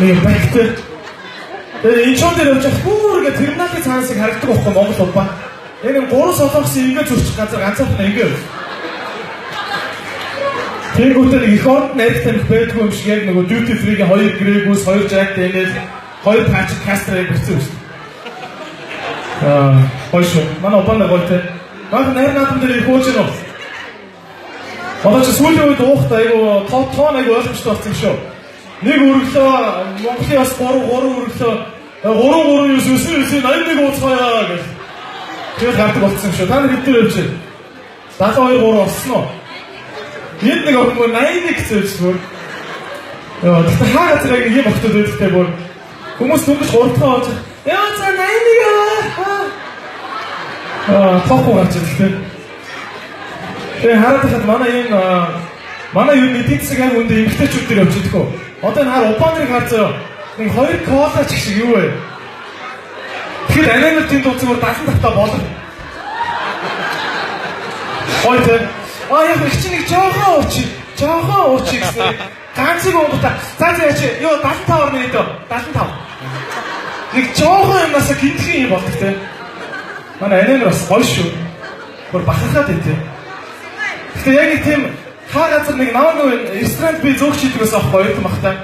Нэг багтай. Тэгээ энэ чон дээр явж бүргээ терминалын цаанасыг харагддаг байхгүй Монгол улбаа. Яг нэг 3 солонгосын ингээ зурчих газар ганцаархан ингээ. Тэнгүүтээ нэг их орд найртай нэг байдгүй юм шиг яг нөгөө duty free-гийн 2 грэгүүс 2 jack дэмэл 2 patch caster-ыг бичсэн шүү. Хойш. Манай опанда голтой. Манай найр наадам дээр их хөөж гэнэ. Одоо ч сүүлийн үед уухтай айгу тоон айгу ойлгомжтой болсон юм шүү. Нэг өргөлөө Монголын бас 3 өргөлөө 3 9 81 ууцгаараа гэж. Тэгээд гардаг болсон юм шүү. Та нар хэдээр явж байна? 72 3 болсон уу? Энд нэг огт 81 гэсэн үг шүү. Яа, тэгэхээр хаа газар яг юм өгтөд байдагтай бүр хүмүүс түнж 3 тоо оож. Яа, за 81 тохоо гарч ирлээ. Тэгээ хараад хад манай юу эдийн засгийн үндэ эмгтээчүүд дээр явж идэх үү. Одоо энэ хар Улбааныг харцаа нэг 2 кола ч шиг юу вэ? Тэгэхээр ананер тийм дууцгаар 70 тавтаа болно. Хойтой. Яг их чинь нэг жоохон ууч гэсэн. Ганцыг уугата. За яач ёо 75-аар нэ дөө. 75. Нэг жоохон юмнаас гинтхэн юм болдог те. Манай ананер бас гоё шүү. Гур бахархаад байт. Тэгэхээр яг нэг тийм хаа газар нэг намайг ресторан би зөөгч хийдэг байсан аахгүй юм бахтай.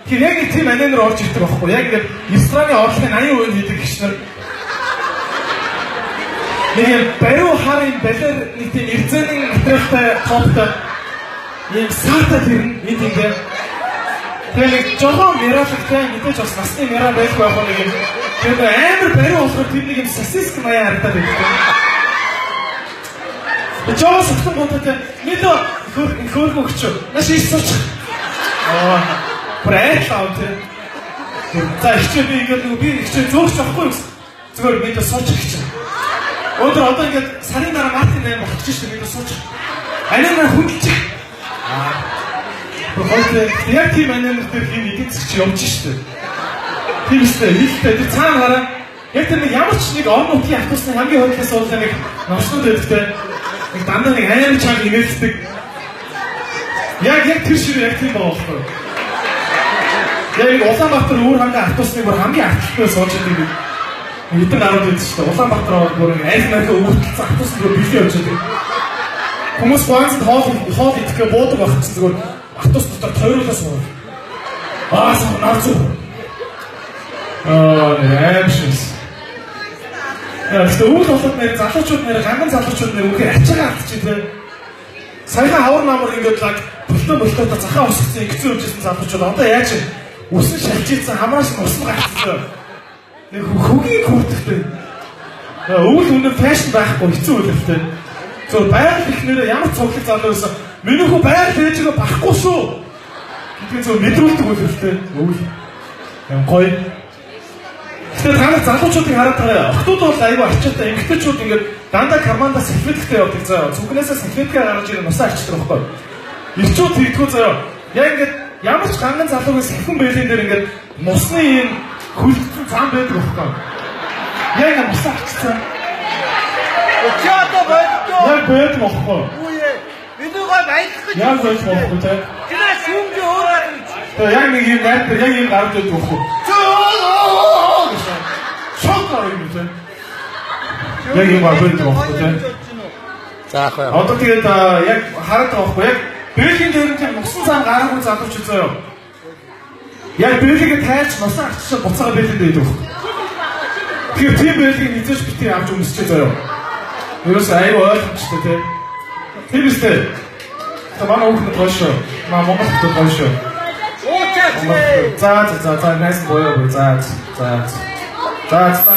Тэгэхээр яг нэг тийм ананер орж ирдэг аахгүй. Яг ингээд рестораны орлогын 80% хийдэг гişнэр. Нэг бариу харын балер нэг тийм эрзэний материалтай топтой ийм саата тэр энд ингээд тэгээ нэг жоохон мэралтай мэдээж бас насны мэрал байхгүй байх нэг юм. Тэгээ амар бариу болохоор тэр нэг юм сосиск маяа харагдаад байдаг. Жоо сохтон гонтой мэдээ хөөргөгч. Наш ийсч. Брэтлаа тэ. За ихчээ би ингээд би ихчээ зөөгч авахгүй юу? Зүгээр мэдээ сууч гэж. Өнөөдөр одоо ингээд сарын дараа Мартин 8 болчих шүү дээ мэдээ сууч. Анаа хүндэлж. Хойтой яг тийм анаа дээр хин эдийн засгч явж шүү дээ. Тийм үстэй хэлтэй тэр цаана хараа. Яг тэр нэг ямар ч нэг орон нутгийн автобусны хамгийн хойдлоос уулаа нэг новчнууд байдагтай. Нэг дандаа нэг амар чанга инээлдэг. Яг тэр шиг яг тийм байхгүй. Яг Улаанбаатар өөр ханга автобусны бүр хамгийн ахталтай сууж байдаг. Эдгээр гарууд байдаг шүү дээ. Улаанбаатар бүр аль нарийн өвөлтсөн автобусны бүр бэлээ явж байдаг. Хүмүүс ганц хоол идэхгээ буудаг багчсан зүгээр автобус дотор тойруулаас суув. Наарцуу. Нэмшис. Гэхдээ үйл болоод нэр залуучууд нэр ганган залуучууд нэр үхээр ачаагаа алдчих тийм. Саяхан хавар намар ингээд лаг болтоо захаа усгсан ингэсэн үжсэн залуучууд одоо яаж үсэн шалжижсан хамраас нь усан гарцсан. Нэг хөгийн хүрдэхтэй. Өвөл өндөр фэшн байхгүй хэцүү үлэхтэй. Зөв байгаль ихнэрээ ямар цуглах залуу байсан. Миний хүү байгаль фэжгээ байхгүй шүү. Гэдгийг зөв мэдрүүлдэг үлэхтэй. Өвөл. Юм гоё. Тэгэхээр та нар залуучуудыг хараад байгаа. Охтууд бол аюу арчаатай эмэгтэйчүүд ингээд дандаа карманда салфетктэй явдаг заяа. Цүнхнээсээ салфетка гаргаж ирээ нусаа арчдаг байхгүй. Ирчүүд тэгдэггүй заяа. Яг ингээд ямар ч ганган залуугийн салхин бэлэн дээр ингээд нусны юм хөлдсөн цаан байдаг байхгүй. Яг нусаа арчсан. Очоод байдгүй. Яг байдаг байхгүй. Үе. Бидүүгээ баялах гэж. Яг байж болохгүй те. Тэрээ шүүмж өөрөө. Тэгээ яг нэг юм найдвар яг юм гарч ирдэг байхгүй. Шокоор юм те. Яг юм аваад байгаа те. За ах. Одоо тэгээд яг хараад байгаа байхгүй. Яг Бэлгийн дээр тийм нусан цаан гараагүй залууч заяа. Яг Бэлгийг тайлж нусаа арчсан буцаага Бэлгэнд байдаг. Тэгэхээр тийм Бэлгийг низэж битгий авч өмсчээ заяа. Ерөөс аюу ойлгомжтой те. Тийм үстэй. Манай хүүхэд гоошоо. Монгол хүүхэд гоошоо. За найс боёо. За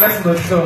найс боллоо.